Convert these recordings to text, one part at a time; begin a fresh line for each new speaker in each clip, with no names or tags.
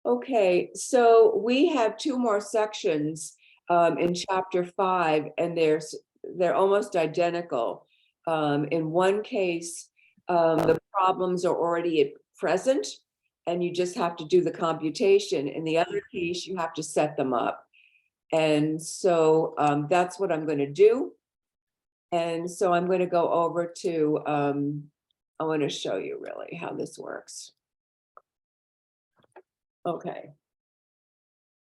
Okay, so we have two more sections in chapter 5, and they're almost identical. In one case, the problems are already present, and you just have to do the computation. In the other case, you have to set them up. And so that's what I'm going to do. And so I'm going to go over to, I want to show you really how this works. Okay.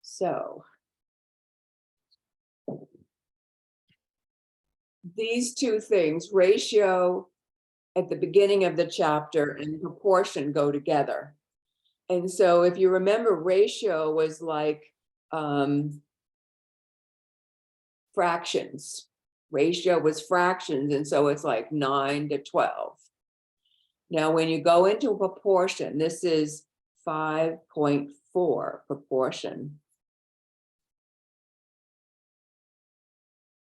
So these two things, ratio at the beginning of the chapter and proportion, go together. And so if you remember, ratio was like fractions. Ratio was fractions, and so it's like 9 to 12. Now, when you go into a proportion, this is 5.4 proportion.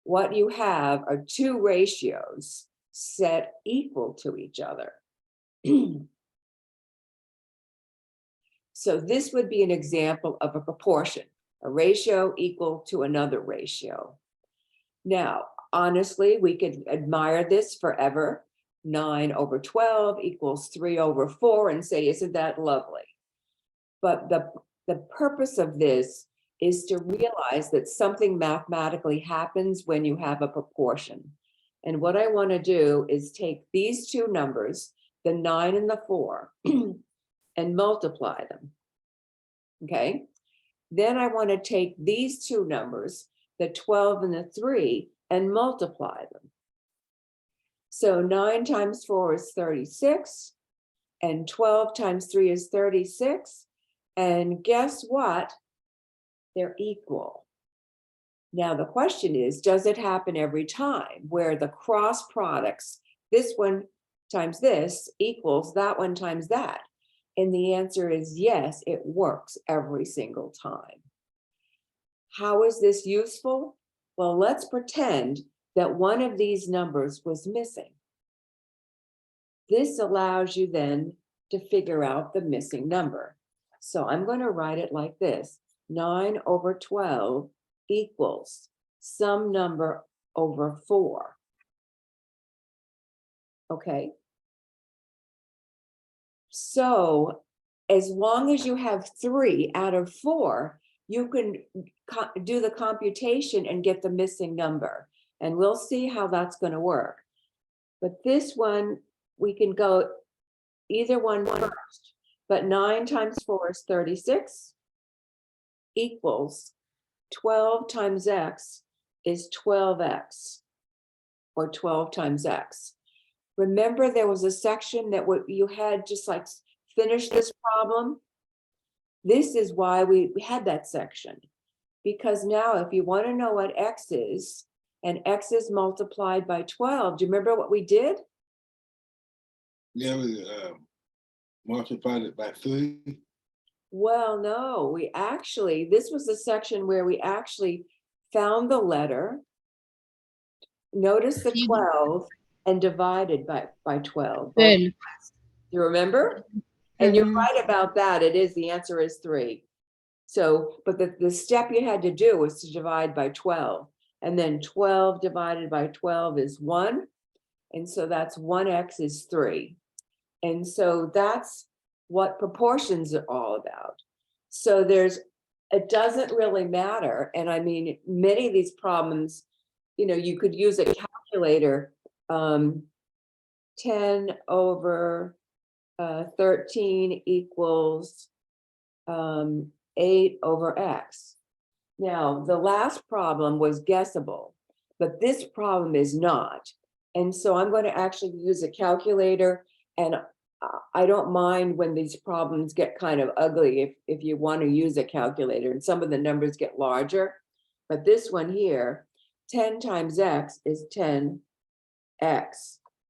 What you have are two ratios set equal to each other. So this would be an example of a proportion, a ratio equal to another ratio. Now, honestly, we could admire this forever. 9 over 12 equals 3 over 4 and say, isn't that lovely? But the purpose of this is to realize that something mathematically happens when you have a proportion. And what I want to do is take these two numbers, the 9 and the 4, and multiply them. Okay? Then I want to take these two numbers, the 12 and the 3, and multiply them. So 9 times 4 is 36, and 12 times 3 is 36. And guess what? They're equal. Now the question is, does it happen every time where the cross products, this one times this equals that one times that? And the answer is yes, it works every single time. How is this useful? Well, let's pretend that one of these numbers was missing. This allows you then to figure out the missing number. So I'm going to write it like this: 9 over 12 equals some number over 4. Okay. So as long as you have 3 out of 4, you can do the computation and get the missing number. And we'll see how that's going to work. But this one, we can go either one first. But 9 times 4 is 36 equals 12 times x is 12x, or 12 times x. Remember, there was a section that you had just like finish this problem. This is why we had that section, because now if you want to know what x is, and x is multiplied by 12, do you remember what we did?
Yeah, we multiplied it by 3.
Well, no, this was the section where we actually found the letter, notice the 12, and divided by 12. You remember? And you're right about that. The answer is 3. So, but the step you had to do was to divide by 12. And then 12 divided by 12 is 1. And so that's 1x is 3. And so that's what proportions are all about. So it doesn't really matter. And I mean, many of these problems, you could use a calculator. 10 over 13 equals 8 over x. Now, the last problem was guessable, but this problem is not. And so I'm going to actually use a calculator, and I don't mind when these problems get kind of ugly if you want to use a calculator and some of the numbers get larger. But this one here, 10 times x is 10x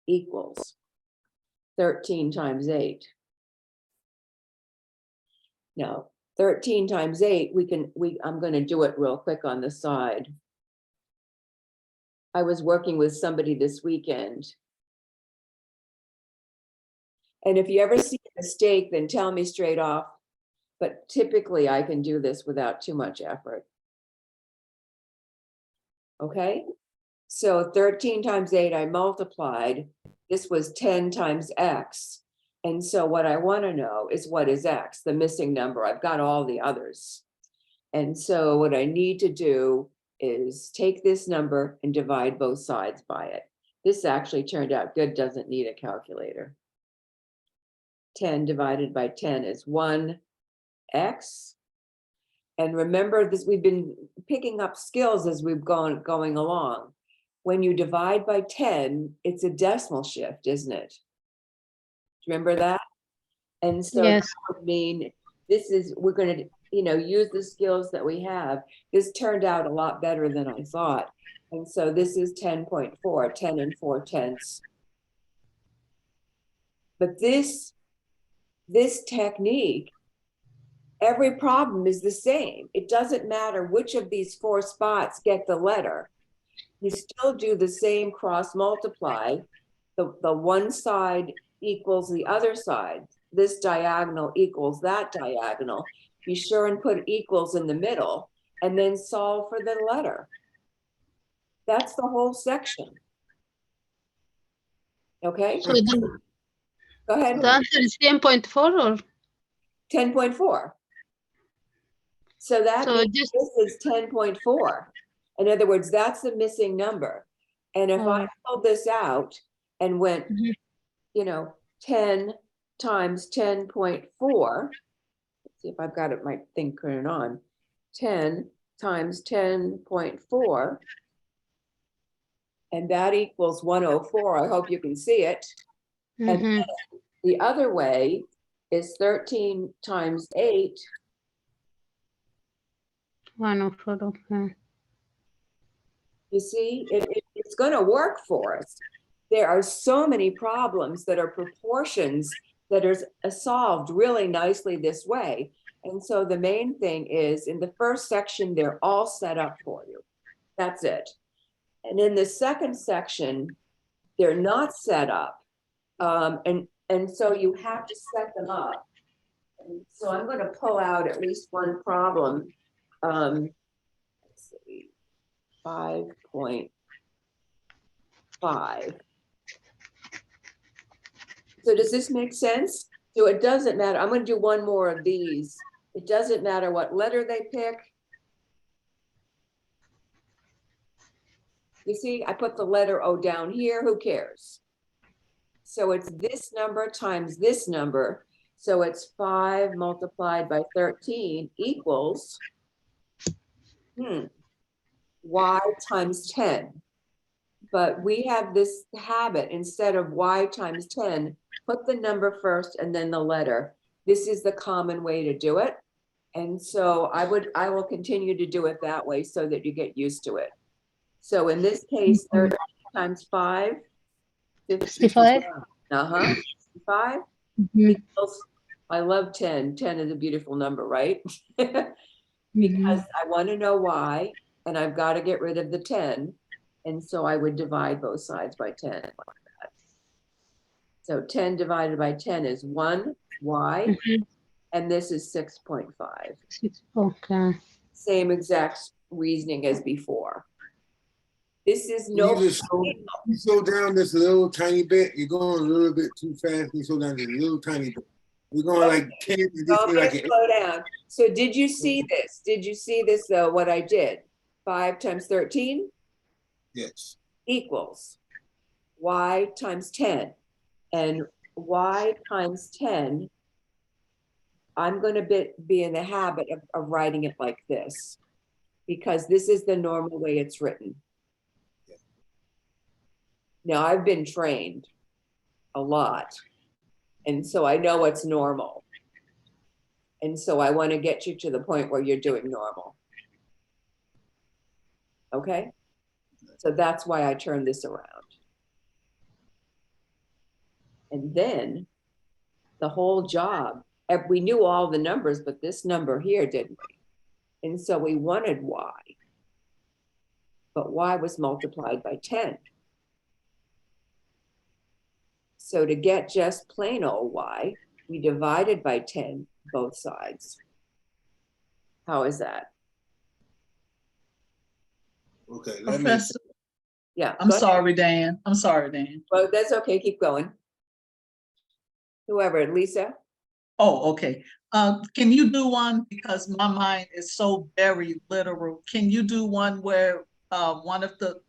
equals 13 times 8. Now, 13 times 8, I'm going to do it real quick on the side. I was working with somebody this weekend. And if you ever see a mistake, then tell me straight off. But typically I can do this without too much effort. Okay, so 13 times 8 I multiplied. This was 10 times x. And so what I want to know is what is x, the missing number. I've got all the others. And so what I need to do is take this number and divide both sides by it. This actually turned out good, doesn't need a calculator. 10 divided by 10 is 1x. And remember this, we've been picking up skills as we've going along. When you divide by 10, it's a decimal shift, isn't it? Remember that? And so that
Yes.
would mean this is, we're going to, use the skills that we have. This turned out a lot better than I thought. And so this is 10.4, 10 and 4/10. But this technique, every problem is the same. It doesn't matter which of these 4 spots get the letter. You still do the same cross multiply. The one side equals the other side. This diagonal equals that diagonal. Be sure and put equals in the middle and then solve for the letter. That's the whole section. Okay,
So the,
go ahead.
the answer is 10.4 or
10.4. So that
so
means
just
this is 10.4. In other words, that's the missing number. And if I pulled this out and went, 10 times 10.4, let's see if I've got it, my thing turning on, 10 times 10.4, and that equals 104. I hope you can see it. And
mhm,
the other way is 13 times 8.
104, okay.
You see, it's going to work for us. There are so many problems that are proportions that are solved really nicely this way. And so the main thing is in the first section, they're all set up for you. That's it. And in the second section, they're not set up. And so you have to set them up. And so I'm going to pull out at least one problem. Let's see, 5.5. So does this make sense? So it doesn't matter. I'm going to do one more of these. It doesn't matter what letter they pick. You see, I put the letter O down here. Who cares? So it's this number times this number. So it's 5 multiplied by 13 equals y times 10. But we have this habit, instead of y times 10, put the number first and then the letter. This is the common way to do it. And so I will continue to do it that way so that you get used to it. So in this case, 13 times 5,
65.
5
Mhm,
equals, I love 10. 10 is a beautiful number, right? Because
mhm.
I want to know why, and I've got to get rid of the 10. And so I would divide both sides by 10 like that. So 10 divided by 10 is 1y,
Mhm.
and this is 6.5.
Okay.
Same exact reasoning as before. This is no.
You slow down this a little tiny bit. You're going a little bit too fast. You slow down just a little tiny bit. We're going like 10. And this
I'm
is
gonna
like
slow down. So did you see this? Did you see this though, what I did? 5 times 13
yes.
equals y times 10. And y times 10, I'm going to be in the habit of writing it like this, because this is the normal way it's written. Now, I've been trained a lot, and so I know what's normal. And so I want to get you to the point where you're doing normal. Okay? So that's why I turned this around. And then the whole job, we knew all the numbers, but this number here, didn't we? And so we wanted y. But y was multiplied by 10. So to get just plain old y, we divided by 10 both sides. How is that?
Okay, let me.
Professor,
Yeah.
I'm
go ahead.
sorry, Dan. I'm sorry, Dan.
Well, that's okay. Keep going. Whoever, Lisa?
Oh, okay. Can you do one, because my mind is so very literal. Can you do one where one of the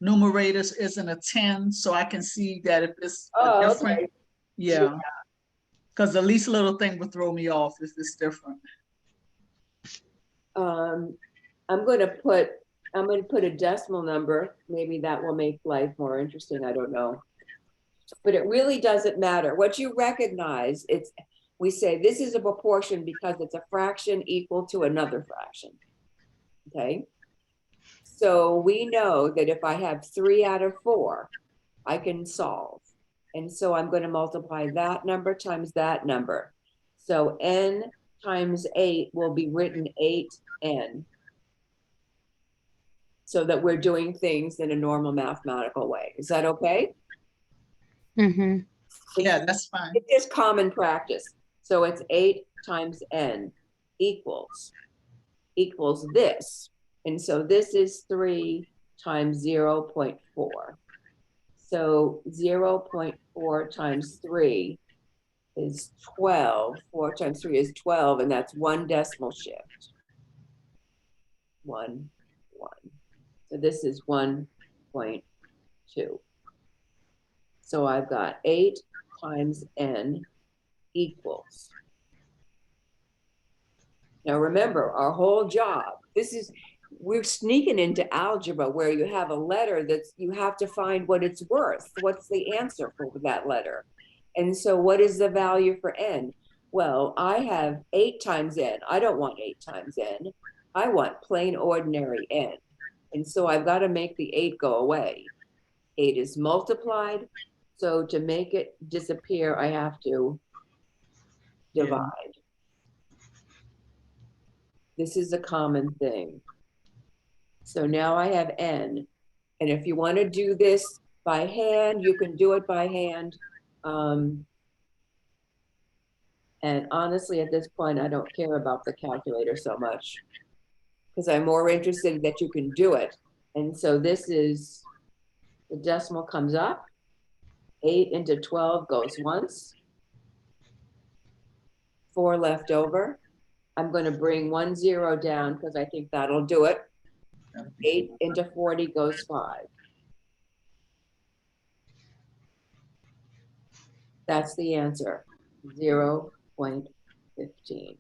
numerators isn't a 10, so I can see that if it's a
Oh,
different?
okay.
Yeah. Because the least little thing would throw me off if it's different.
I'm going to put a decimal number. Maybe that will make life more interesting. I don't know. But it really doesn't matter. What you recognize, we say this is a proportion because it's a fraction equal to another fraction. Okay. So we know that if I have 3 out of 4, I can solve. And so I'm going to multiply that number times that number. So n times 8 will be written 8n. So that we're doing things in a normal mathematical way. Is that okay?
Mm-hmm.
Yeah, that's fine.
It's just common practice. So it's 8 times n equals this. And so this is 3 times 0.4. So 0.4 times 3 is 12. 4 times 3 is 12, and that's 1 decimal shift. 1, 1. So this is 1.2. So I've got 8 times n equals. Now remember, our whole job, we're sneaking into algebra where you have a letter that's, you have to find what it's worth. What's the answer for that letter? And so what is the value for n? Well, I have 8 times n. I don't want 8 times n. I want plain ordinary n. And so I've got to make the 8 go away. 8 is multiplied. So to make it disappear, I have to divide. This is a common thing. So now I have n. And if you want to do this by hand, you can do it by hand. And honestly, at this point, I don't care about the calculator so much because I'm more interested that you can do it. And so this is, the decimal comes up, 8 into 12 goes once, 4 left over. I'm going to bring 1 0 down because I think that'll do it. 8 into 40 goes 5. That's the answer, 0.15.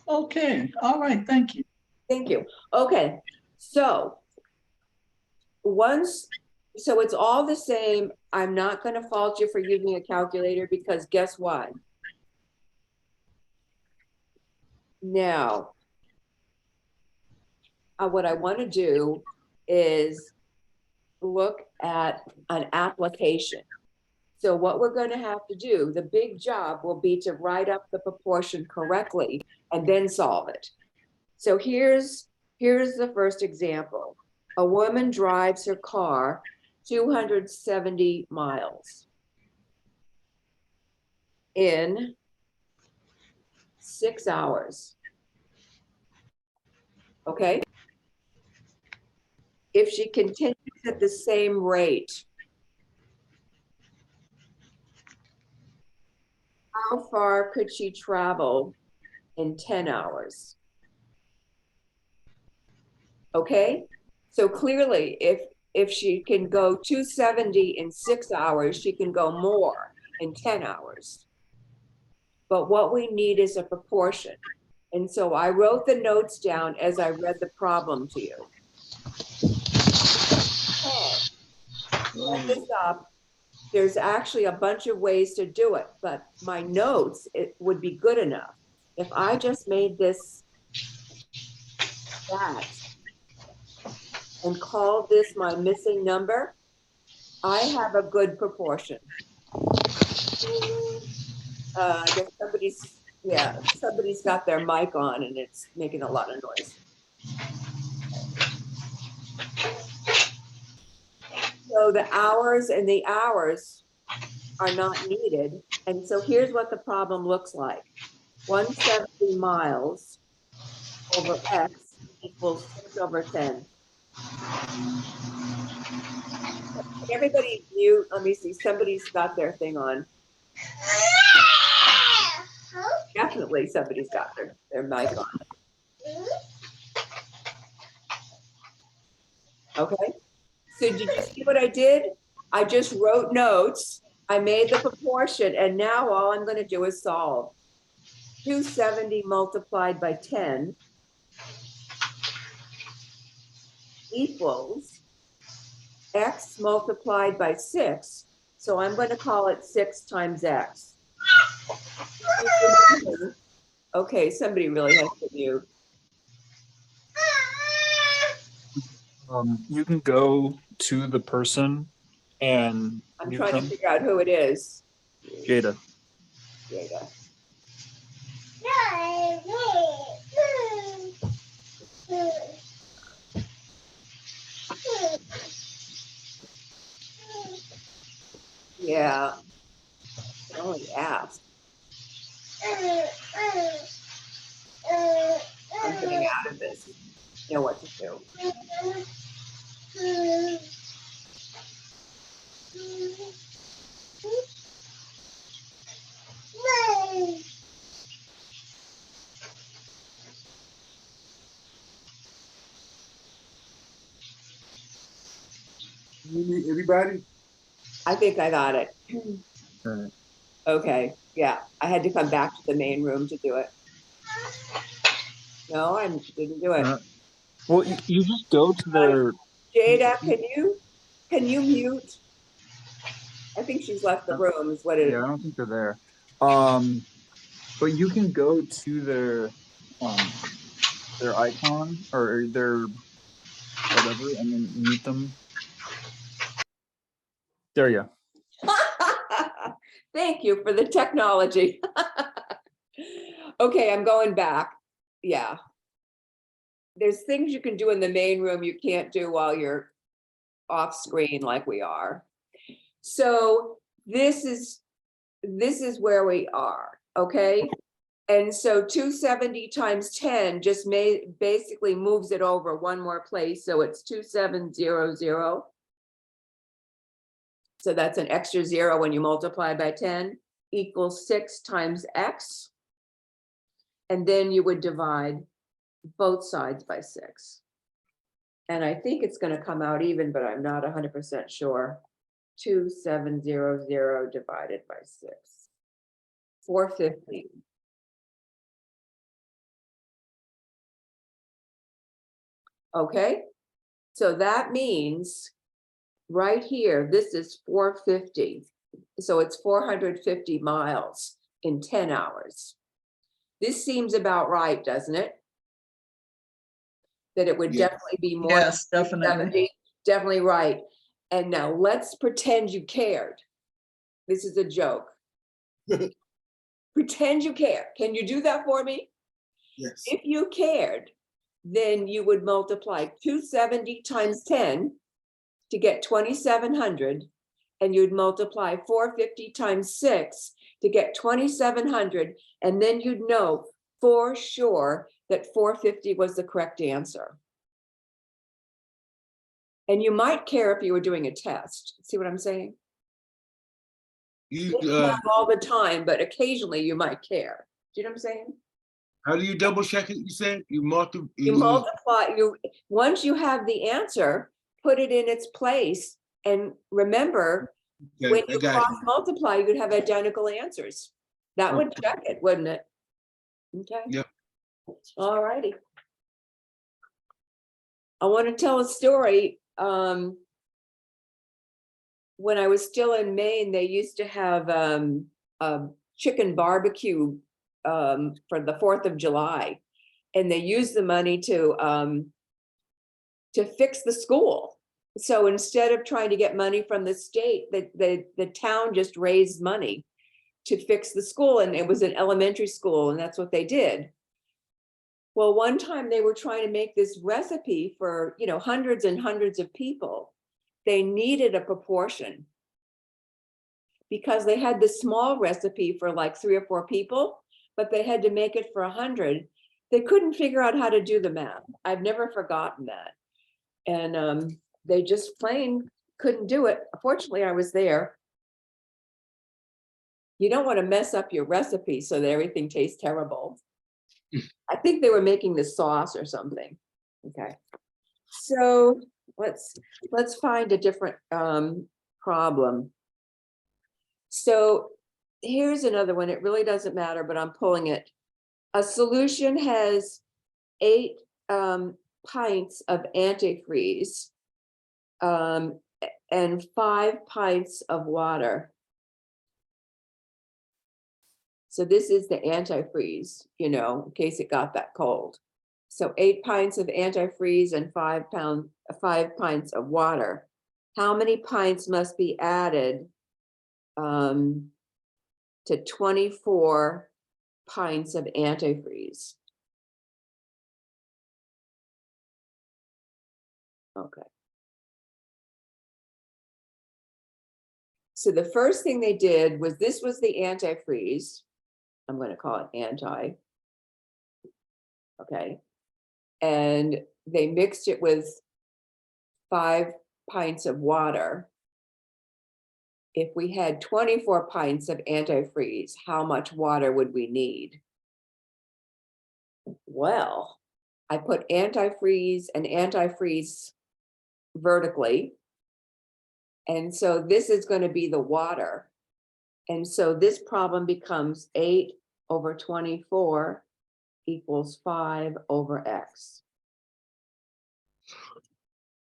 Okay, all right, thank you.
Thank you. Okay, so so it's all the same. I'm not going to fault you for using a calculator because guess what? Now, what I want to do is look at an application. So what we're going to have to do, the big job will be to write up the proportion correctly and then solve it. So here's the first example. A woman drives her car 270 miles in 6 hours. Okay? If she continues at the same rate, how far could she travel in 10 hours? Okay? So clearly, if she can go 270 in 6 hours, she can go more in 10 hours. But what we need is a proportion. And so I wrote the notes down as I read the problem to you. Set this up. There's actually a bunch of ways to do it, but my notes, it would be good enough. If I just made this that and called this my missing number, I have a good proportion. I guess somebody's got their mic on and it's making a lot of noise. So the hours and the hours are not needed. And so here's what the problem looks like. 170 miles over X equals 6 over 10. Everybody mute. Let me see. Somebody's got their thing on. Definitely somebody's got their mic on. Okay. So did you see what I did? I just wrote notes. I made the proportion, and now all I'm going to do is solve. 270 multiplied by 10 equals X multiplied by 6. So I'm going to call it 6 times X. Okay, somebody really has to mute.
You can go to the person and
I'm
mute
trying to
them.
figure out who it is.
Jada.
Jada. Yeah. I only asked. I'm getting out of this. You know what to do.
Everybody?
I think I got it.
Alright.
Okay. Yeah. I had to come back to the main room to do it. No, I didn't do it.
Well, you just go to their.
Jada, can you mute? I think she's left the room is what it
Yeah, I don't think they're there. But you can go to their icon or their whatever, and then mute them. There you go.
Thank you for the technology. Okay, I'm going back. Yeah. There's things you can do in the main room you can't do while you're off screen like we are. So this is where we are, okay? And so 270 times 10 just basically moves it over one more place. So it's 2700. So that's an extra 0 when you multiply by 10 equals 6 times X. And then you would divide both sides by 6. And I think it's going to come out even, but I'm not 100% sure. 2700 divided by 6. 450. Okay, so that means right here, this is 450. So it's 450 miles in 10 hours. This seems about right, doesn't it? That it would
Yeah.
definitely be more.
Yes,
than
definitely.
270. Definitely right. And now let's pretend you cared. This is a joke. Pretend you care. Can you do that for me?
Yes.
If you cared, then you would multiply 270 times 10 to get 2,700, and you'd multiply 450 times 6 to get 2,700, and then you'd know for sure that 450 was the correct answer. And you might care if you were doing a test. See what I'm saying?
You
Not all the time, but occasionally you might care. Do you know what I'm saying?
how do you double check it? You said you multiply.
You multiply, once you have the answer, put it in its place. And remember,
Okay,
when
I
you
got
cross
you.
multiply, you would have identical answers. That would
Okay.
check it, wouldn't it? Okay.
Yep.
All righty. I want to tell a story. When I was still in Maine, they used to have a chicken barbecue for the 4th of July. And they used the money to fix the school. So instead of trying to get money from the state, the town just raised money to fix the school. And it was an elementary school, and that's what they did. Well, one time they were trying to make this recipe for, hundreds and hundreds of people. They needed a proportion because they had this small recipe for like 3 or 4 people, but they had to make it for 100. They couldn't figure out how to do the math. I've never forgotten that. And they just plain couldn't do it. Fortunately, I was there. You don't want to mess up your recipe so that everything tastes terrible. I think they were making the sauce or something. Okay. So let's find a different problem. So here's another one. It really doesn't matter, but I'm pulling it. A solution has 8 pints of antifreeze and 5 pints of water. So this is the antifreeze, you know, in case it got that cold. So 8 pints of antifreeze and 5 pints of water. How many pints must be added to 24 pints of antifreeze? Okay. So the first thing they did was, this was the antifreeze. I'm going to call it anti. Okay. And they mixed it with 5 pints of water. If we had 24 pints of antifreeze, how much water would we need? Well, I put antifreeze and antifreeze vertically. And so this is going to be the water. And so this problem becomes 8 over 24 equals 5 over x.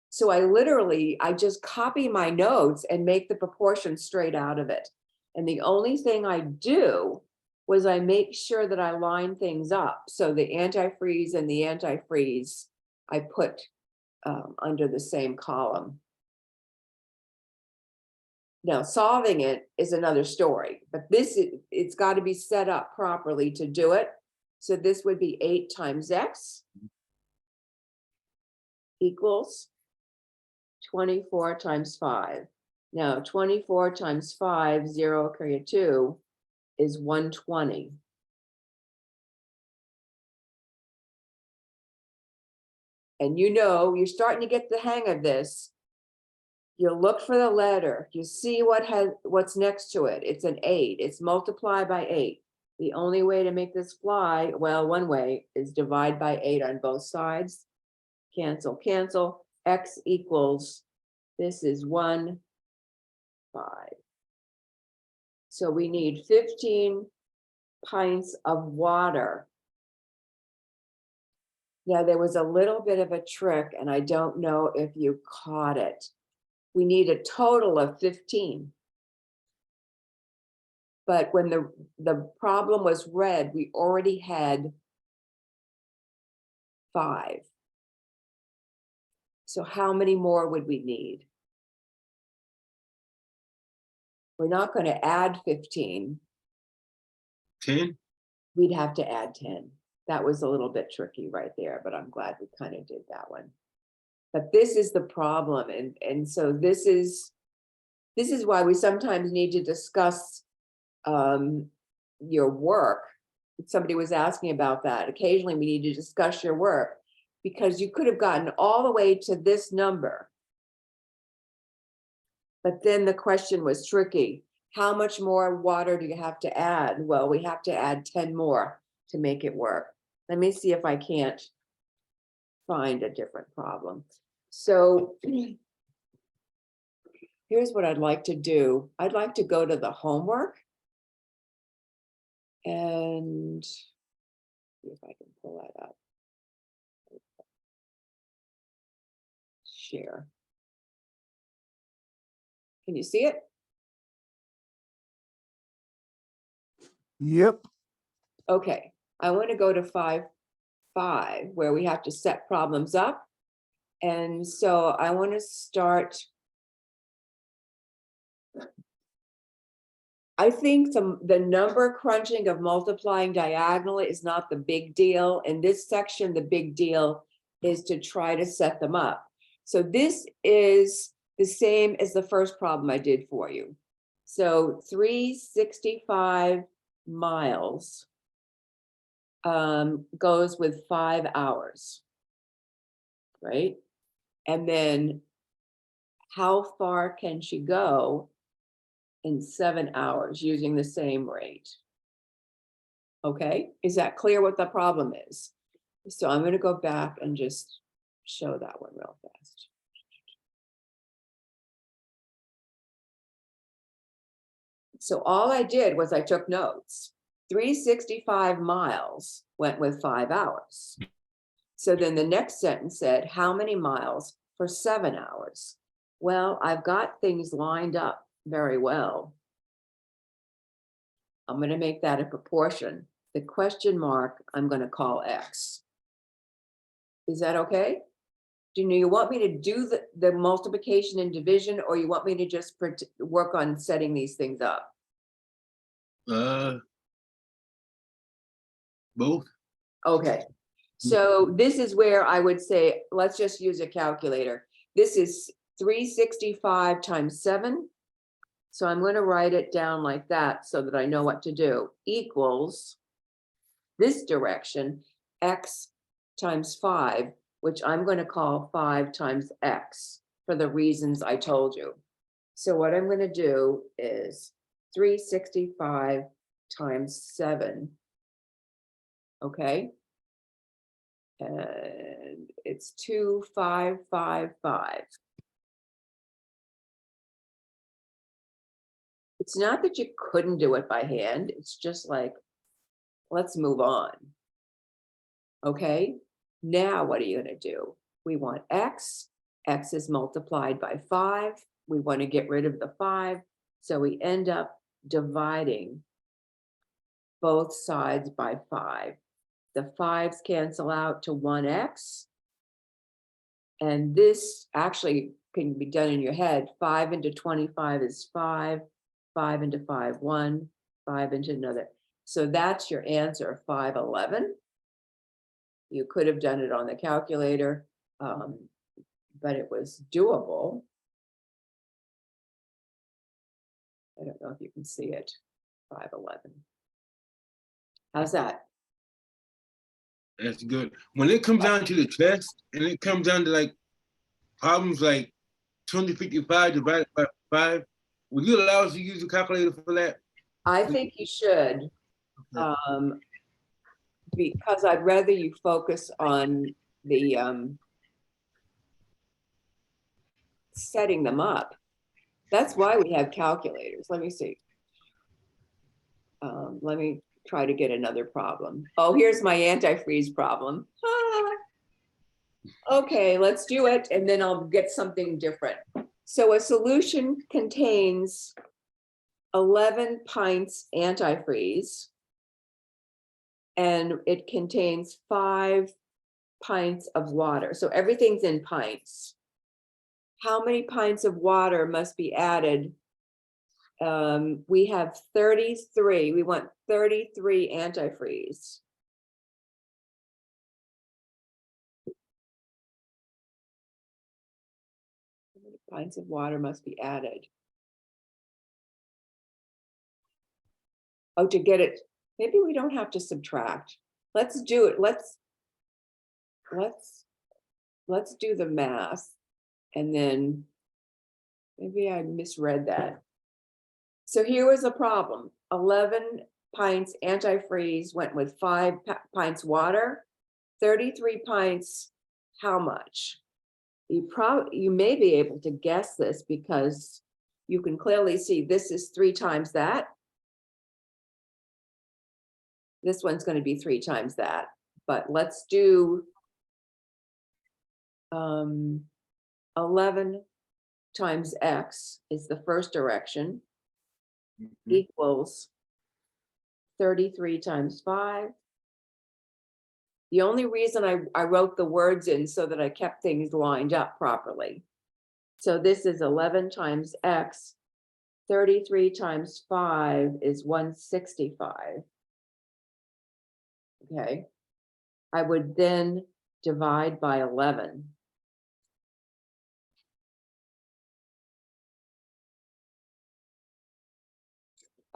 So I just copy my notes and make the proportion straight out of it. And the only thing I do was I make sure that I line things up. So the antifreeze and the antifreeze, I put under the same column. Now, solving it is another story, but it's got to be set up properly to do it. So this would be 8 times x equals 24 times 5. Now, 24 times 5, 0, carry 2, is 120. And you know, you're starting to get the hang of this. You'll look for the letter. You see what's next to it. It's an 8. It's multiplied by 8. The only way to make this fly, well, one way is divide by 8 on both sides. Cancel, cancel. X equals, this is 1, 5. So we need 15 pints of water. Now, there was a little bit of a trick, and I don't know if you caught it. We need a total of 15. But when the problem was read, we already had 5. So how many more would we need? We're not going to add 15.
10?
We'd have to add 10. That was a little bit tricky right there, but I'm glad we kind of did that one. But this is the problem. And so this is why we sometimes need to discuss your work. Somebody was asking about that. Occasionally we need to discuss your work, because you could have gotten all the way to this number. But then the question was tricky. How much more water do you have to add? Well, we have to add 10 more to make it work. Let me see if I can't find a different problem. So here's what I'd like to do. I'd like to go to the homework and see if I can pull that up. Share. Can you see it?
Yep.
Okay, I want to go to 5.5 where we have to set problems up. And so I want to start. I think the number crunching of multiplying diagonally is not the big deal. In this section, the big deal is to try to set them up. So this is the same as the first problem I did for you. So 365 miles goes with 5 hours, right? And then how far can she go in 7 hours using the same rate? Okay, is that clear what the problem is? So I'm going to go back and just show that one real fast. So all I did was I took notes. 365 miles went with 5 hours. So then the next sentence said, how many miles for 7 hours? Well, I've got things lined up very well. I'm going to make that a proportion. The question mark, I'm going to call X. Is that okay? Do you want me to do the multiplication and division, or you want me to just work on setting these things up?
Both.
Okay, so this is where I would say, let's just use a calculator. This is 365 times 7. So I'm going to write it down like that so that I know what to do. Equals this direction, X times 5, which I'm going to call 5 times X for the reasons I told you. So what I'm going to do is 365 times 7. Okay. And it's 2555. It's not that you couldn't do it by hand. It's just like, let's move on. Okay. Now what are you going to do? We want X. X is multiplied by 5. We want to get rid of the 5. So we end up dividing both sides by 5. The 5s cancel out to 1x. And this actually can be done in your head. 5 into 25 is 5. 5 into 5, 1. 5 into another. So that's your answer, 511. You could have done it on the calculator, but it was doable. I don't know if you can see it, 511. How's that?
That's good. When it comes down to the test, and it comes down to like problems like 2055 divided by 5, will you allow us to use the calculator for that?
I think you should, because I'd rather you focus on the setting them up. That's why we have calculators. Let me see. Let me try to get another problem. Oh, here's my antifreeze problem. Ah. Okay, let's do it, and then I'll get something different. So a solution contains 11 pints antifreeze, and it contains 5 pints of water. So everything's in pints. How many pints of water must be added? We have 33. We want 33 antifreeze. How many pints of water must be added? Oh, to get it, maybe we don't have to subtract. Let's do it. Let's do the math, and then maybe I misread that. So here was a problem. 11 pints antifreeze went with 5 pints water. 33 pints, how much? You may be able to guess this because you can clearly see this is 3 times that. This one's going to be 3 times that, but let's do 11 times X is the first direction, equals 33 times 5. The only reason I wrote the words in so that I kept things lined up properly. So this is 11 times X, 33 times 5 is 165. Okay, I would then divide by 11.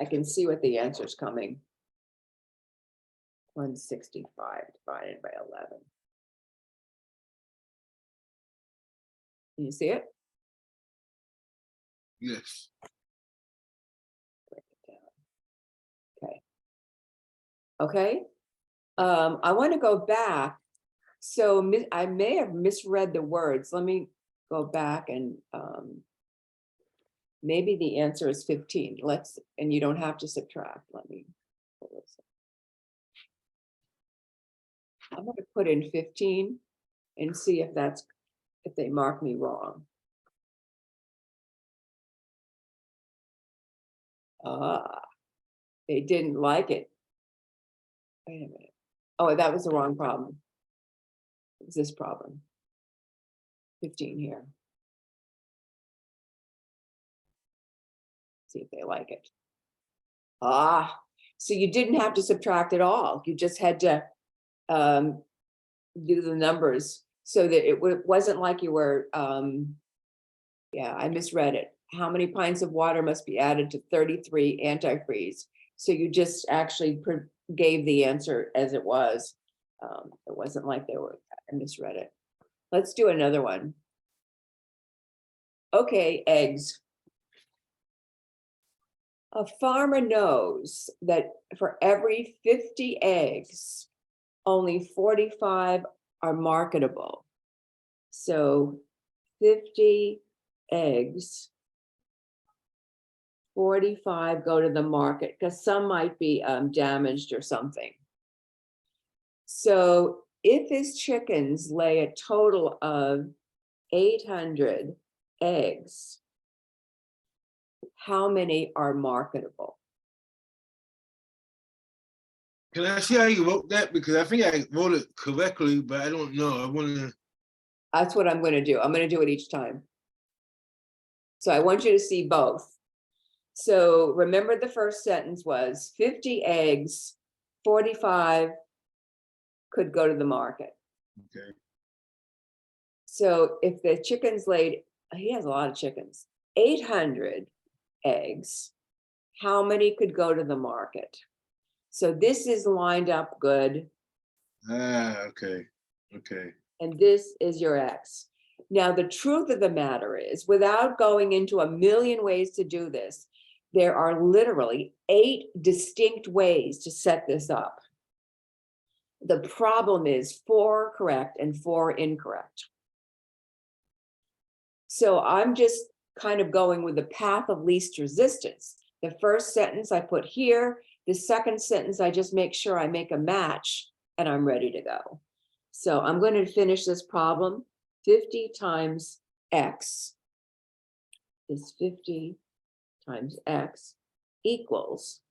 I can see what the answer is coming. 165 divided by 11. Can you see it?
Yes.
Break it down. Okay. Okay. I want to go back. So I may have misread the words. Let me go back and maybe the answer is 15. And you don't have to subtract. Let me pull this up. I'm going to put in 15 and see if they mark me wrong. They didn't like it. Wait a minute. Oh, that was the wrong problem. It was this problem. 15 here. See if they like it. So you didn't have to subtract at all. You just had to do the numbers so that it wasn't like you were, yeah, I misread it. How many pints of water must be added to 33 antifreeze? So you just actually gave the answer as it was. It wasn't like I misread it. Let's do another one. Okay, eggs. A farmer knows that for every 50 eggs, only 45 are marketable. So 50 eggs, 45 go to the market because some might be damaged or something. So if his chickens lay a total of 800 eggs, how many are marketable?
Can I see how you wrote that? Because I think I wrote it correctly, but I don't know. I want to.
That's what I'm going to do. I'm going to do it each time. So I want you to see both. So remember the first sentence was 50 eggs, 45 could go to the market.
Okay.
So if the chickens laid, he has a lot of chickens, 800 eggs, how many could go to the market? So this is lined up good.
Okay. Okay.
And this is your X. Now, the truth of the matter is, without going into a million ways to do this, there are literally 8 distinct ways to set this up. The problem is 4 correct and 4 incorrect. So I'm just kind of going with the path of least resistance. The first sentence I put here, the second sentence, I just make sure I make a match and I'm ready to go. So I'm going to finish this problem. 50 times X is 50 times X equals,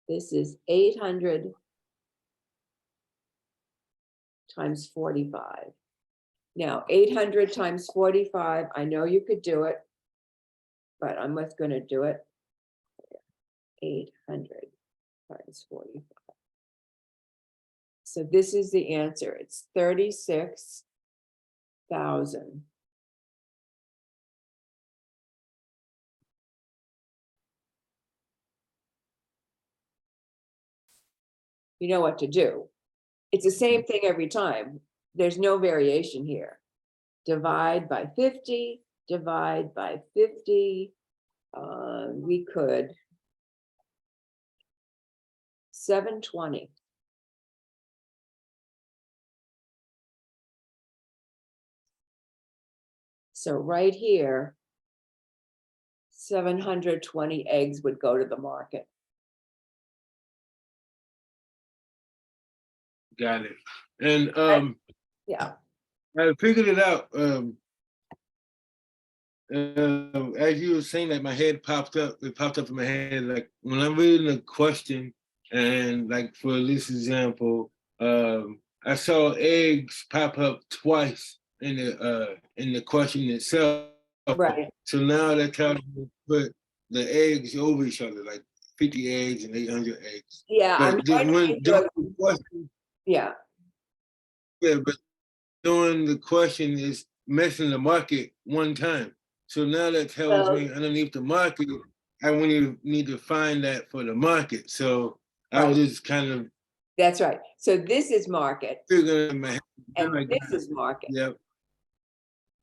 this is 800 times 45. Now, 800 times 45, I know you could do it, but I'm just going to do it. 800 times 45. So this is the answer. It's 36,000. You know what to do. It's the same thing every time. There's no variation here. Divide by 50, divide by 50. We could 720. So right here, 720 eggs would go to the market.
Got it. And
Yeah.
I figured it out. As you were saying that, my head popped up. It popped up in my head. Like when I'm reading a question, and like for this example, I saw eggs pop up twice in the question itself.
Right.
So now that tells me to put the eggs over each other, like 50 eggs and 800 eggs.
Yeah, I'm
But
trying to
when
think
doing
of-
the question,
yeah.
yeah, but doing the question is messing the market one time. So now that tells
Well-
me underneath the market, I wouldn't need to find that for the market. So I was just kind of
That's right. So this is market
figuring in my head.
and
I
this
got it.
is market.
Yep.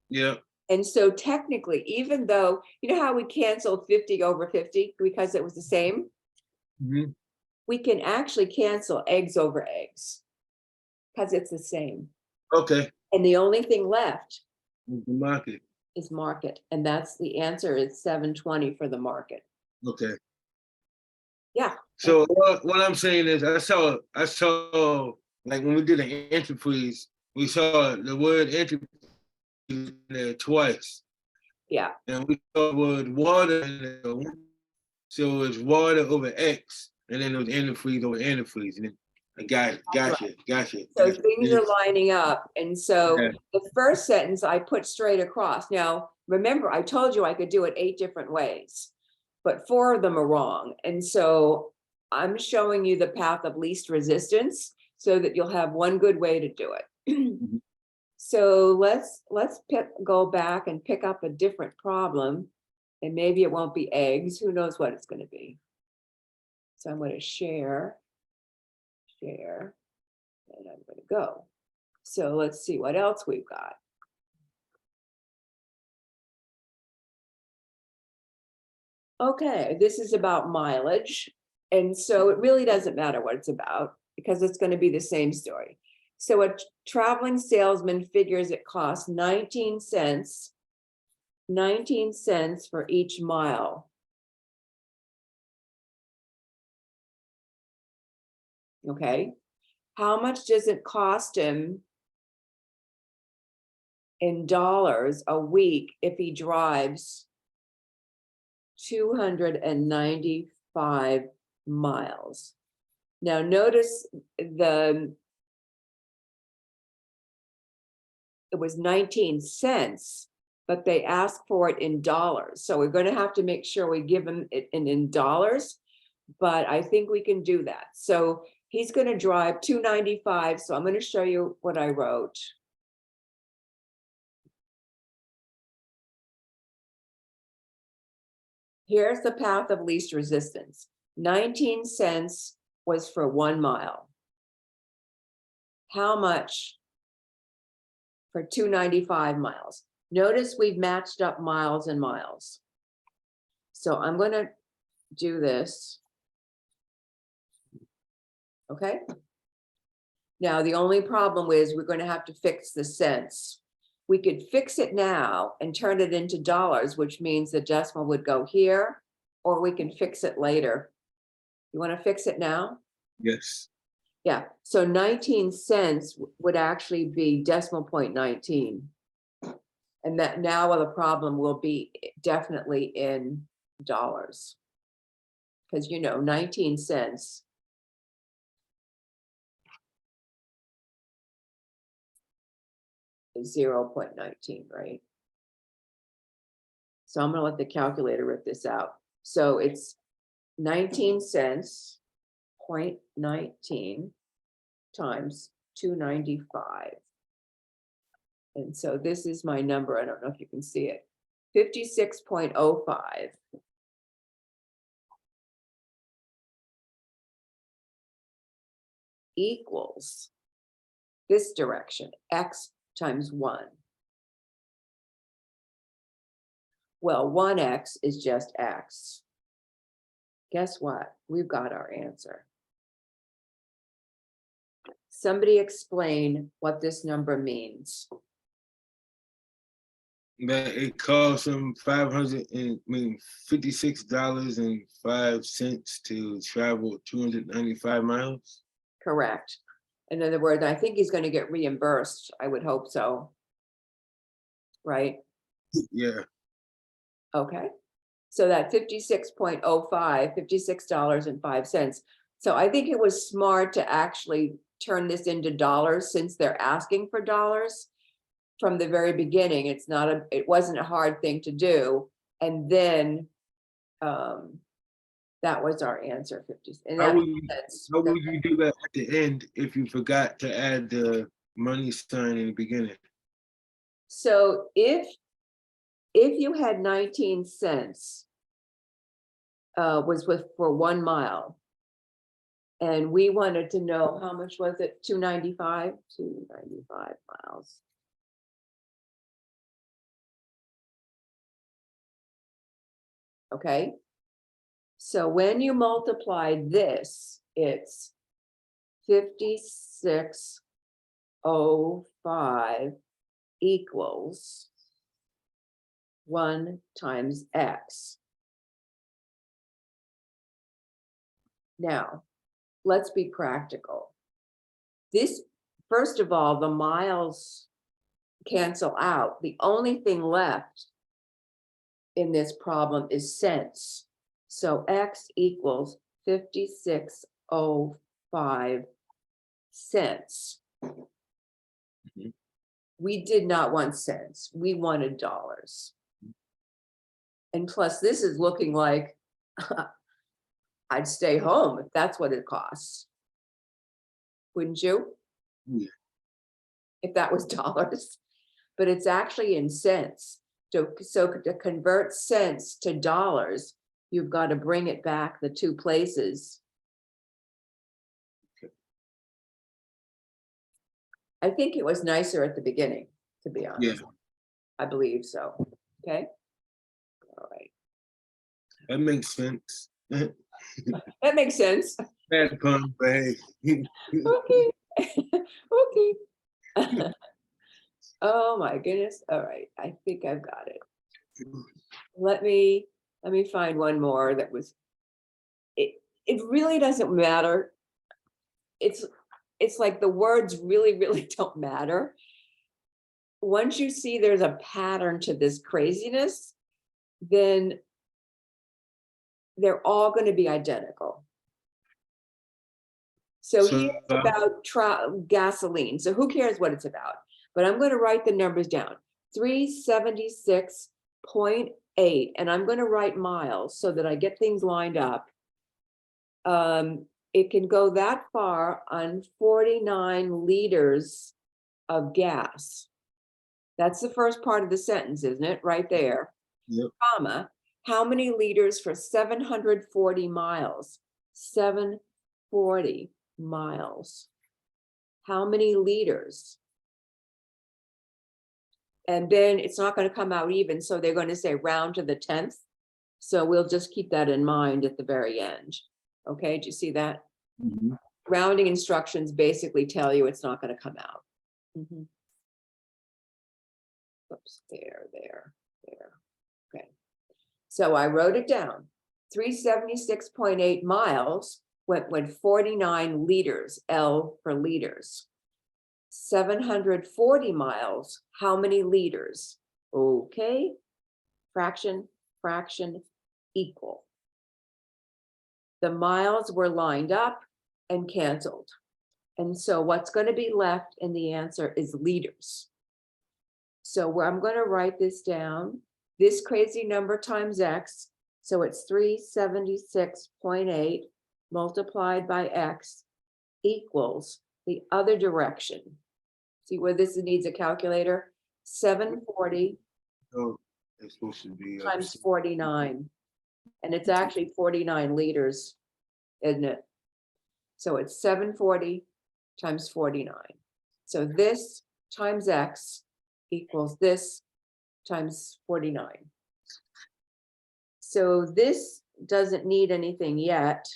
Yep.
And so technically, even though, you know how we canceled 50 over 50 because it was the same?
Mhm.
We can actually cancel eggs over eggs because it's the same.
Okay.
And the only thing left
The market.
is market. And that's the answer is 720 for the market.
Okay.
Yeah.
So what I'm saying is I saw like when we did an entry freeze, we saw the word entry freeze there twice.
Yeah.
And we saw the word water in there. So it's water over X, and then it was antifreeze over antifreeze. And then I gotcha.
So things are lining up. And so
Yeah.
the first sentence I put straight across. Now, remember, I told you I could do it 8 different ways, but 4 of them are wrong. And so I'm showing you the path of least resistance so that you'll have one good way to do it. So let's go back and pick up a different problem. And maybe it won't be eggs. Who knows what it's going to be? So I'm going to share, and I'm going to go. So let's see what else we've got. Okay, this is about mileage. And so it really doesn't matter what it's about because it's going to be the same story. So a traveling salesman figures it costs 19 cents for each mile. Okay, how much does it cost him in dollars a week if he drives 295 miles? Now notice it was 19 cents, but they asked for it in dollars. So we're going to have to make sure we give him it in dollars, but I think we can do that. So he's going to drive 295. So I'm going to show you what I wrote. Here's the path of least resistance. 19 cents was for 1 mile. How much for 295 miles? Notice we've matched up miles and miles. So I'm going to do this. Okay. Now, the only problem is we're going to have to fix the cents. We could fix it now and turn it into dollars, which means the decimal would go here, or we can fix it later. You want to fix it now?
Yes.
Yeah, so 19 cents would actually be decimal point 19. And that now the problem will be definitely in dollars. Because 19 cents is 0.19, right? So I'm going to let the calculator rip this out. So it's 19 cents, 0.19 times 295. And so this is my number. I don't know if you can see it. 56.05. Equals this direction, X times 1. Well, 1X is just X. Guess what? We've got our answer. Somebody explain what this number means.
That it costs him $56.05 to travel 295 miles.
Correct. In other words, I think he's going to get reimbursed. I would hope so. Right?
Yeah.
Okay. So that 56.05, $56.05. So I think it was smart to actually turn this into dollars since they're asking for dollars from the very beginning. It wasn't a hard thing to do. And then that was our answer, 50. And
How
that
would
makes sense.
you do that at the end if you forgot to add the money sign in the beginning?
So if you had 19 cents was for 1 mile. And we wanted to know, how much was it? 295? 295 miles. Okay. So when you multiply this, it's 5605 equals 1 times X. Now, let's be practical. This, first of all, the miles cancel out. The only thing left in this problem is cents. So X equals 5605 cents.
Mhm.
We did not want cents. We wanted dollars. And plus, this is looking like I'd stay home if that's what it costs. Wouldn't you?
Yeah.
If that was dollars, but it's actually in cents. So to convert cents to dollars, you've got to bring it back the 2 places.
Okay.
I think it was nicer at the beginning, to be honest.
Yeah.
I believe so. Okay. All right.
That makes sense.
That makes sense.
Bad pun, but hey.
Okay. Okay. Oh my goodness. All right. I think I've got it. Let me find one more that was, it really doesn't matter. It's like the words really don't matter. Once you see there's a pattern to this craziness, then they're all going to be identical. So
So,
here's about gasoline. So who cares what it's about? But I'm going to write the numbers down. 376.8, and I'm going to write miles so that I get things lined up. It can go that far on 49 liters of gas. That's the first part of the sentence, isn't it? Right there.
Yep.
Comma, how many liters for 740 miles? 740 miles. How many liters? And then it's not going to come out even, so they're going to say round to the 10th. So we'll just keep that in mind at the very end. Okay, do you see that?
Mhm.
Rounding instructions basically tell you it's not going to come out. Mhm. Oops, there. Okay. So I wrote it down. 376.8 miles went 49 liters, L for liters. 740 miles, how many liters? Okay, fraction, equal. The miles were lined up and canceled. And so what's going to be left in the answer is liters. So where I'm going to write this down, this crazy number times X, so it's 376.8 multiplied by X equals the other direction. See where this needs a calculator? 740
Oh, it's supposed to be
times 49. And it's actually 49 liters, isn't it? So it's 740 times 49. So this times X equals this times 49. So this doesn't need anything yet.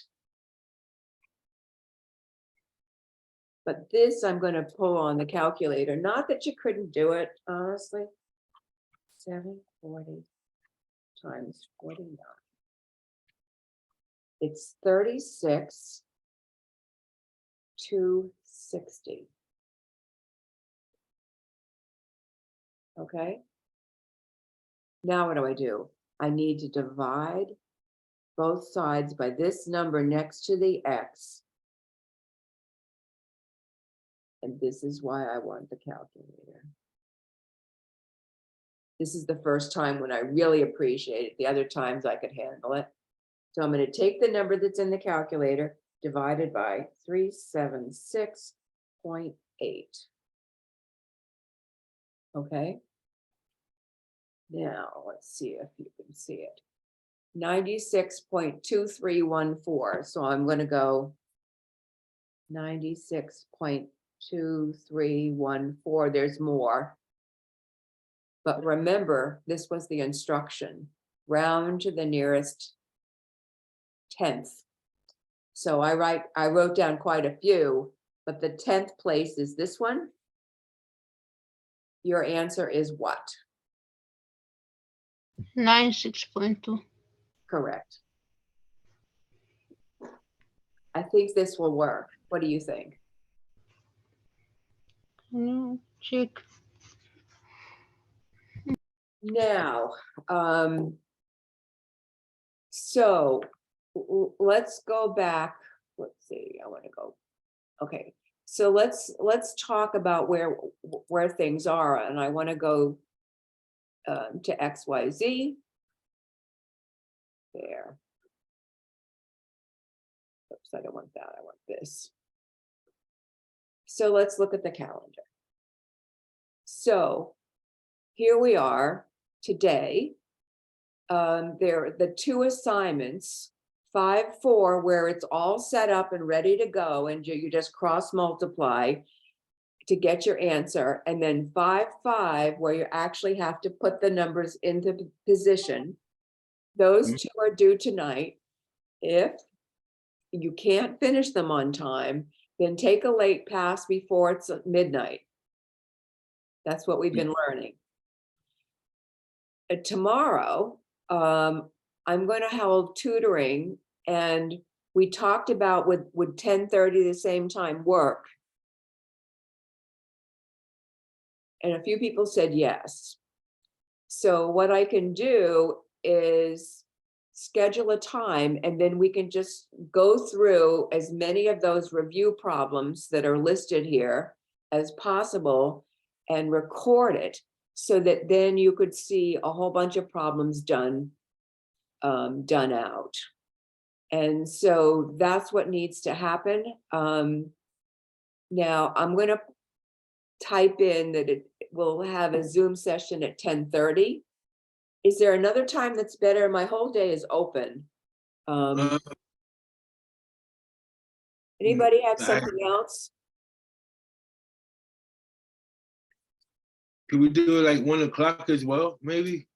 But this I'm going to pull on the calculator. Not that you couldn't do it, honestly. 740 times 49. It's 36,260. Okay. Now what do? I need to divide both sides by this number next to the X. And this is why I want the calculator. This is the first time when I really appreciate it. The other times I could handle it. So I'm going to take the number that's in the calculator divided by 376.8. Okay. Now let's see if you can see it. 96.2314. So I'm going to go 96.2314. There's more. But remember, this was the instruction, round to the nearest tenth. So I wrote down quite a few, but the 10th place is this one. Your answer is what?
96.2.
Correct. I think this will work. What do you think?
Check.
Now, so let's go back. Let's see, I want to go. Okay, so let's talk about where things are, and I want to go to XYZ. There. Oops, I don't want that. I want this. So let's look at the calendar. So here we are today. There are the two assignments, 5-4, where it's all set up and ready to go, and you just cross multiply to get your answer, and then 5-5, where you actually have to put the numbers into position. Those two are due tonight. If you can't finish them on time, then take a late pass before it's midnight. That's what we've been learning. Tomorrow, I'm going to hold tutoring, and we talked about would 10:30 the same time work? And a few people said yes. So what I can do is schedule a time, and then we can just go through as many of those review problems that are listed here as possible and record it, so that then you could see a whole bunch of problems done out. And so that's what needs to happen. Now I'm going to type in that it will have a Zoom session at 10:30. Is there another time that's better? My whole day is open. Anybody have something else?
Can we do it like 1 o'clock as well, maybe?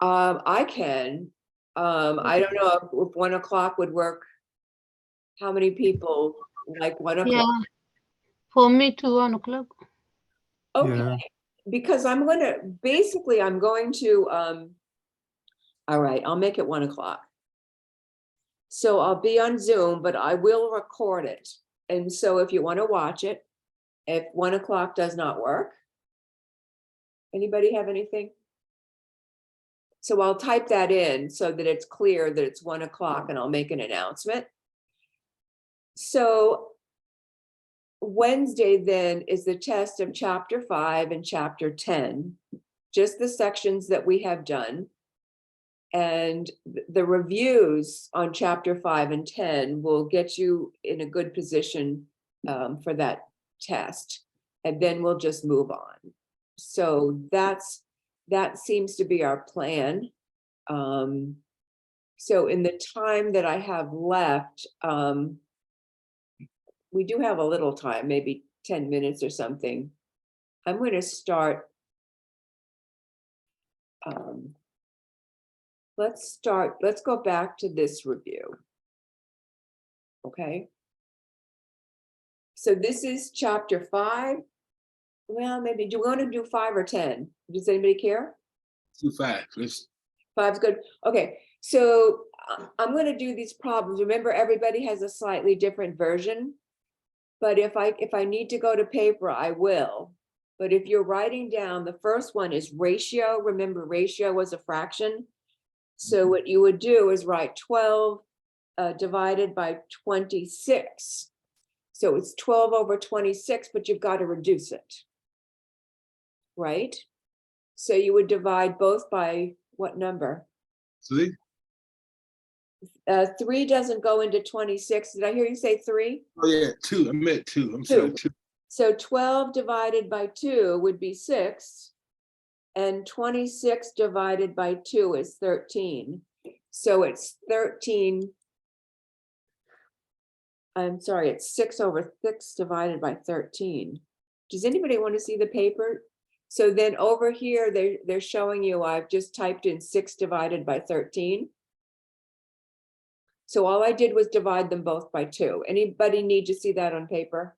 I can. I don't know if 1 o'clock would work. How many people like 1 o'clock?
Yeah. For me too, 1 o'clock.
Okay,
Yeah.
because I'm going to, all right, I'll make it 1 o'clock. So I'll be on Zoom, but I will record it. And so if you want to watch it, if 1 o'clock does not work, anybody have anything? So I'll type that in so that it's clear that it's 1 o'clock, and I'll make an announcement. So Wednesday then is the test of chapter 5 and chapter 10, just the sections that we have done. And the reviews on chapter 5 and 10 will get you in a good position for that test. And then we'll just move on. So that seems to be our plan. So in the time that I have left, we do have a little time, maybe 10 minutes or something. I'm going to start. Let's go back to this review. Okay. So this is chapter 5. Well, maybe, do we want to do 5 or 10? Does anybody care?
Do 5. Let's.
5's good. Okay, so I'm going to do these problems. Remember, everybody has a slightly different version. But if I need to go to paper, I will. But if you're writing down, the first one is ratio. Remember, ratio was a fraction. So what you would do is write 12 divided by 26. So it's 12 over 26, but you've got to reduce it. Right? So you would divide both by what number?
3?
3 doesn't go into 26. Did I hear you say 3?
Oh yeah, 2. I meant 2. I'm sorry, 2.
So 12 divided by 2 would be 6. And 26 divided by 2 is 13. So it's 13. I'm sorry, it's 6/6 divided by 13. Does anybody want to see the paper? So then over here, they're showing you, I've just typed in 6 divided by 13. So all I did was divide them both by 2. Anybody need to see that on paper?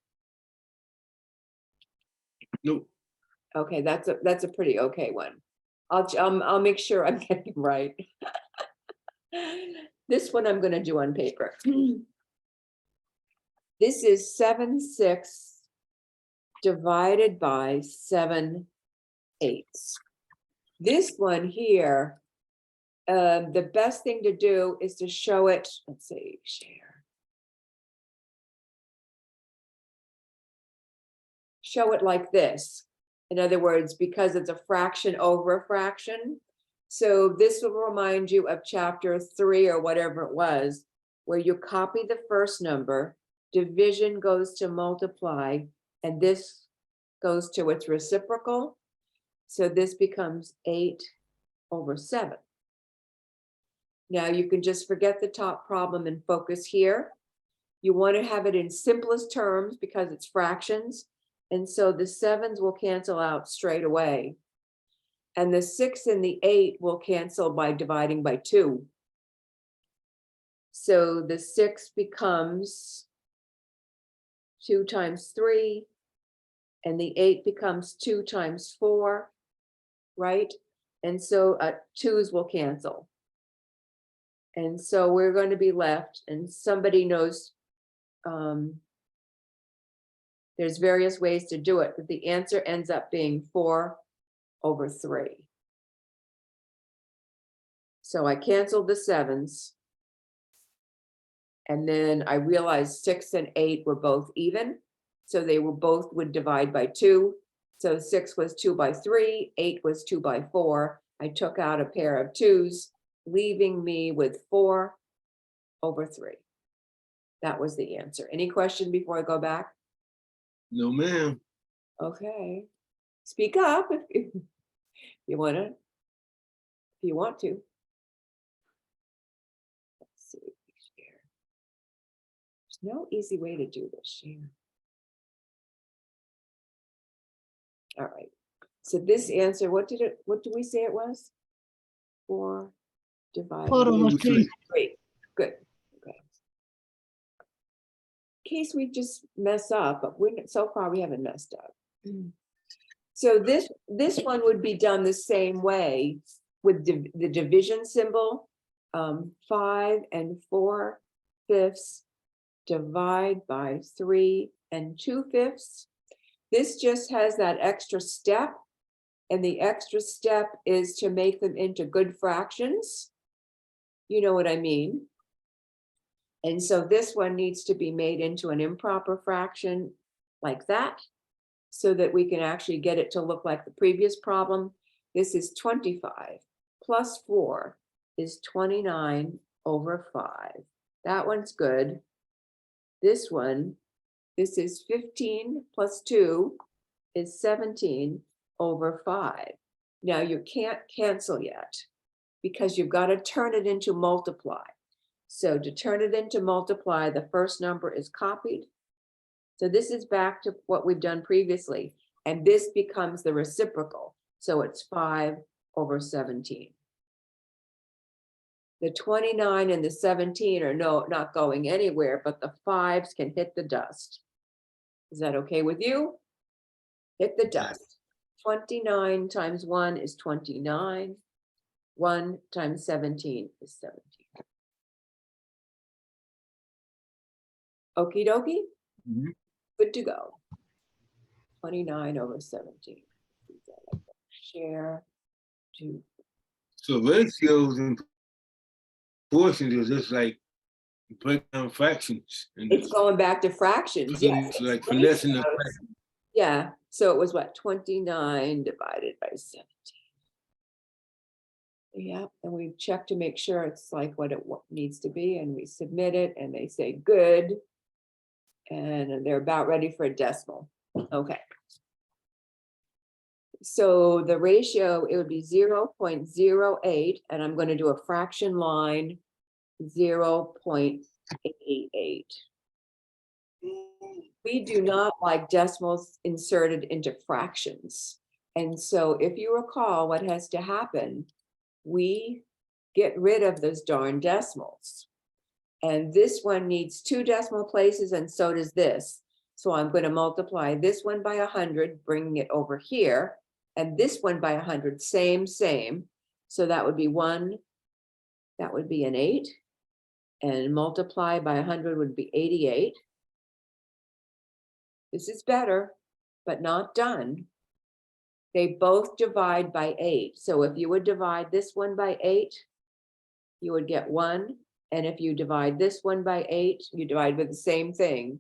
Nope.
Okay, that's a pretty okay one. I'll make sure I'm getting it right. This one I'm gonna do on paper. This is 7/6 divided by 7/8. This one here, the best thing to do is to show it, let's see, share. Show it like this. In other words, because it's a fraction over a fraction. So this will remind you of chapter 3 or whatever it was, where you copy the first number, division goes to multiply, and this goes to its reciprocal. So this becomes 8/7. Now you can just forget the top problem and focus here. You want to have it in simplest terms because it's fractions. And so the 7s will cancel out straight away. And the 6 and the 8 will cancel by dividing by 2. So the 6 becomes 2 times 3, and the 8 becomes 2 times 4, right? And so 2's will cancel. And so we're going to be left, and somebody knows, there's various ways to do it, but the answer ends up being 4/3. So I canceled the 7s. And then I realized 6 and 8 were both even. So they were both would divide by 2. So 6 was 2/3, 8 was 2/4. I took out a pair of 2's, leaving me with 4/3. That was the answer. Any question before I go back?
No, ma'am.
Okay. Speak up if you want to. If you want to. Let's see. Share. There's no easy way to do this. Share. All right. So this answer, what did we say it was? 4 divided
4/3.
3. Good. Okay. In case we just mess up, but so far we haven't messed up. So this one would be done the same way with the division symbol. 5 4/5 divide by 3 2/5. This just has that extra step, and the extra step is to make them into good fractions. You know what I mean? And so this one needs to be made into an improper fraction like that, so that we can actually get it to look like the previous problem. This is 25 plus 4 is 29/5. That one's good. This one, this is 15 plus 2 is 17/5. Now you can't cancel yet because you've got to turn it into multiply. So to turn it into multiply, the first number is copied. So this is back to what we've done previously, and this becomes the reciprocal. So it's 5/17. The 29 and the 17 are not going anywhere, but the 5s can hit the dust. Is that okay with you? Hit the dust. 29 times 1 is 29. 1 times 17 is 17. Okie dokie?
Mhm.
Good to go. 29/17. Share to.
So ratios and portions is just like break down fractions. And
It's going back to fractions, yes.
it's like finessing the
Ratios. Yeah, so it was what, 29 divided by 17. Yeah, and we check to make sure it's like what it needs to be, and we submit it, and they say good. And they're about ready for a decimal. Okay. So the ratio, it would be 0.08, and I'm going to do a fraction line 0.88. We do not like decimals inserted into fractions. And so if you recall what has to happen, we get rid of those darn decimals. And this one needs 2 decimal places, and so does this. So I'm going to multiply this one by 100, bringing it over here, and this one by 100, same. So that would be 1, that would be an 8, and multiply by 100 would be 88. This is better, but not done. They both divide by 8. So if you would divide this one by 8, you would get 1. And if you divide this one by 8, you divide with the same thing.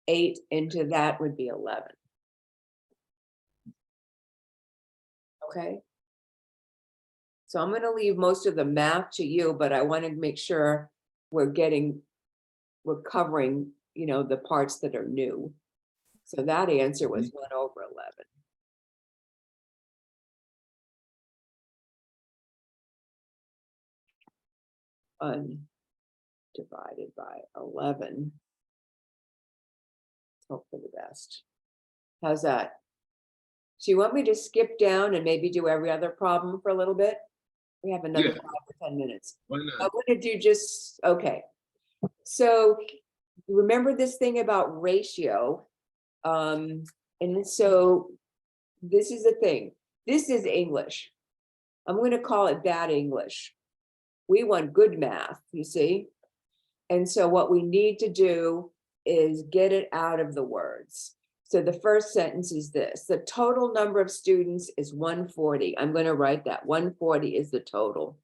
8 into that would be 11. Okay. So I'm going to leave most of the math to you, but I want to make sure we're covering, you know, the parts that are new. So that answer was 1/11. Divided by 11. Let's hope for the best. How's that? So you want me to skip down and maybe do every other problem for a little bit? We have another 5 or 10 minutes.
Why
I'm
not?
going to do just, okay. So remember this thing about ratio. And so this is the thing. This is English. I'm going to call it bad English. We want good math, you see? And so what we need to do is get it out of the words. So the first sentence is this: the total number of students is 140. I'm going to write that 140 is the total.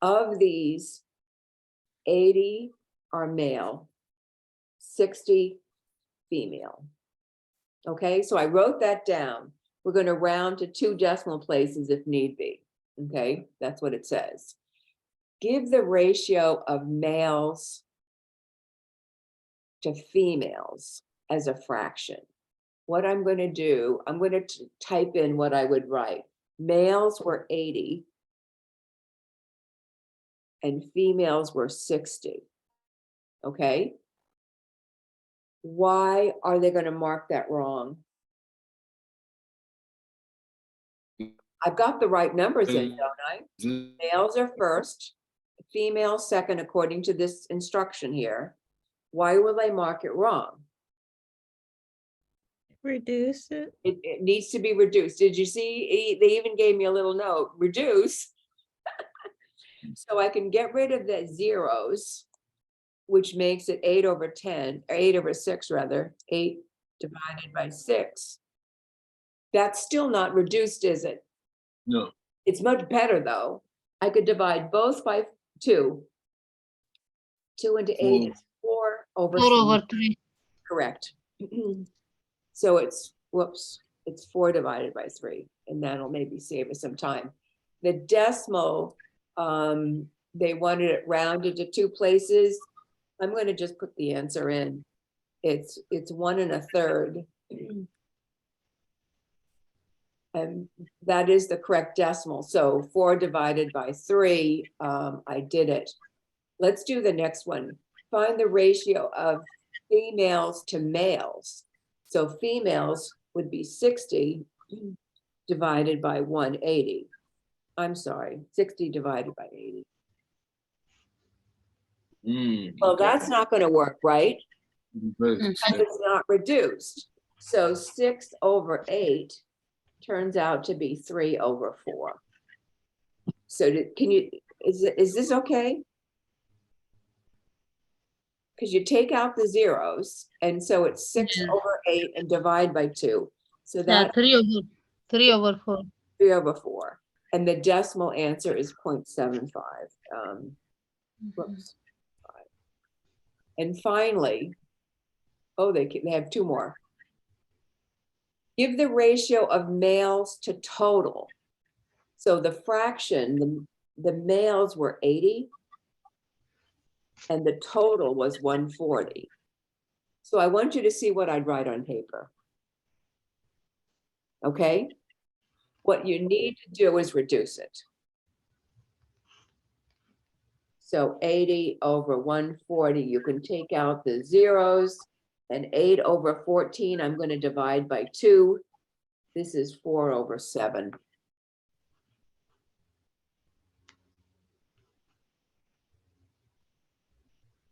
Of these, 80 are male, 60 female. Okay, so I wrote that down. We're going to round to 2 decimal places if need be. Okay, that's what it says. Give the ratio of males to females as a fraction. What I'm going to do, I'm going to type in what I would write. Males were 80 and females were 60. Okay. Why are they going to mark that wrong? I've got the right numbers in, don't I? Males are first, females second, according to this instruction here. Why will they mark it wrong?
Reduce it.
It needs to be reduced. Did you see? They even gave me a little note, reduce. So I can get rid of the zeros, which makes it 8/10, or 8/6 rather, 8 divided by 6. That's still not reduced, is it?
No.
It's much better though. I could divide both by 2. 2 into 8 is 4/3.
4/3.
Correct. So it's, whoops, it's 4 divided by 3, and that'll maybe save us some time. The decimal, they wanted it rounded to 2 places. I'm going to just put the answer in. It's 1 1/3. And that is the correct decimal. So 4 divided by 3, I did it. Let's do the next one. Find the ratio of females to males. So females would be 60 divided by 180. I'm sorry, 60 divided by 80. Well,
Okay.
that's not going to work, right?
Because
Because it's not reduced. So 6/8 turns out to be 3/4. So can you, is this okay? Because you take out the zeros, and so it's 6/8 and divide by 2. So
Yeah,
that
3/4.
3/4. And the decimal answer is 0.75. Whoops. And finally, oh, they have 2 more. Give the ratio of males to total. So the fraction, the males were 80 and the total was 140. So I want you to see what I'd write on paper. Okay? What you need to do is reduce it. So 80 over 140, you can take out the zeros, and 8 over 14, I'm going to divide by 2. This is 4 over 7.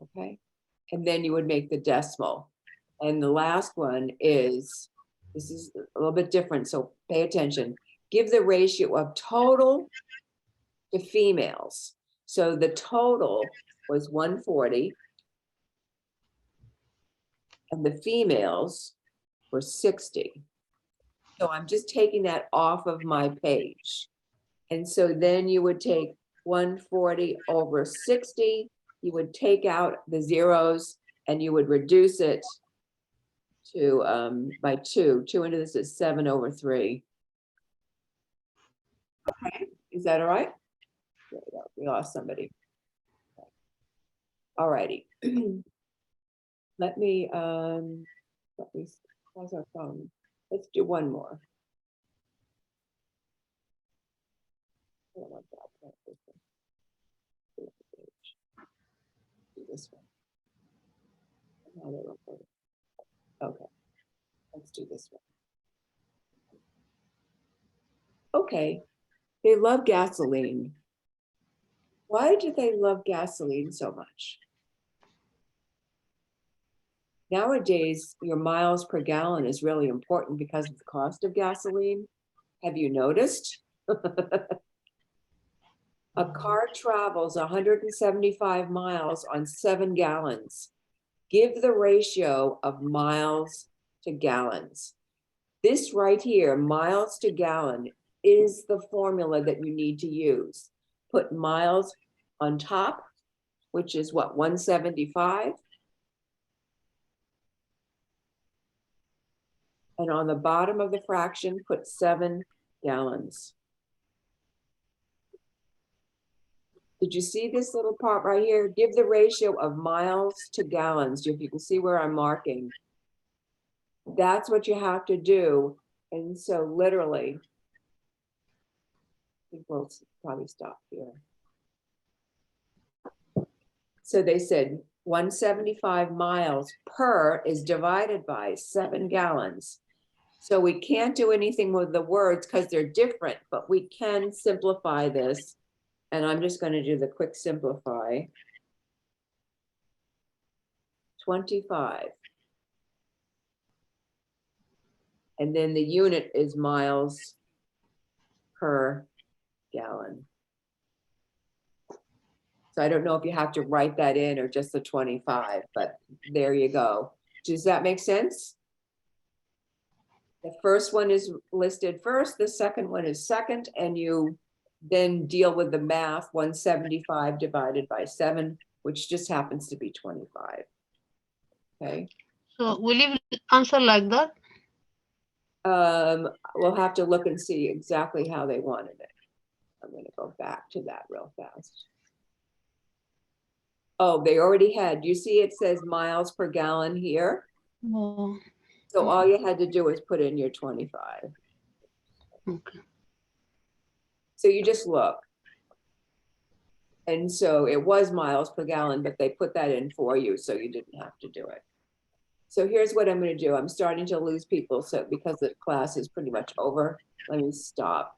Okay, and then you would make the decimal. And the last one is, this is a little bit different, so pay attention. Give the ratio of total to females. So the total was 140. And the females were 60. So I'm just taking that off of my page. And so then you would take 140 over 60, you would take out the zeros and you would reduce it to by 2. 2 into this is 7 over 3. Okay, is that all right? There we go. We lost somebody. All righty. Let me how's our phone? Let's do one more. I don't want that. Do this one. Now they're recording. Okay, let's do this one. Okay, they love gasoline. Why do they love gasoline so much? Nowadays, your miles per gallon is really important because of the cost of gasoline. Have you noticed? A car travels 175 miles on 7 gallons. Give the ratio of miles to gallons. This right here, miles to gallon, is the formula that you need to use. Put miles on top, which is what, 175? And on the bottom of the fraction, put 7 gallons. Did you see this little part right here? Give the ratio of miles to gallons. If you can see where I'm marking. That's what you have to do. And so literally, I think we'll probably stop here. So they said 175 miles per is divided by 7 gallons. So we can't do anything with the words because they're different, but we can simplify this. And I'm just going to do the quick simplify. 25. And then the unit is miles per gallon. So I don't know if you have to write that in or just the 25, but there you go. Does that make sense? The first one is listed first, the second one is second, and you then deal with the math, 175 divided by 7, which just happens to be 25. Okay.
So will you answer like that?
We'll have to look and see exactly how they wanted it. I'm going to go back to that real fast. Oh, they already had, you see it says miles per gallon here.
Oh,
So all you had to do was put in your 25.
okay.
So you just look. And so it was miles per gallon, but they put that in for you, so you didn't have to do it. So here's what I'm going to do. I'm starting to lose people, so because the class is pretty much over, let me stop.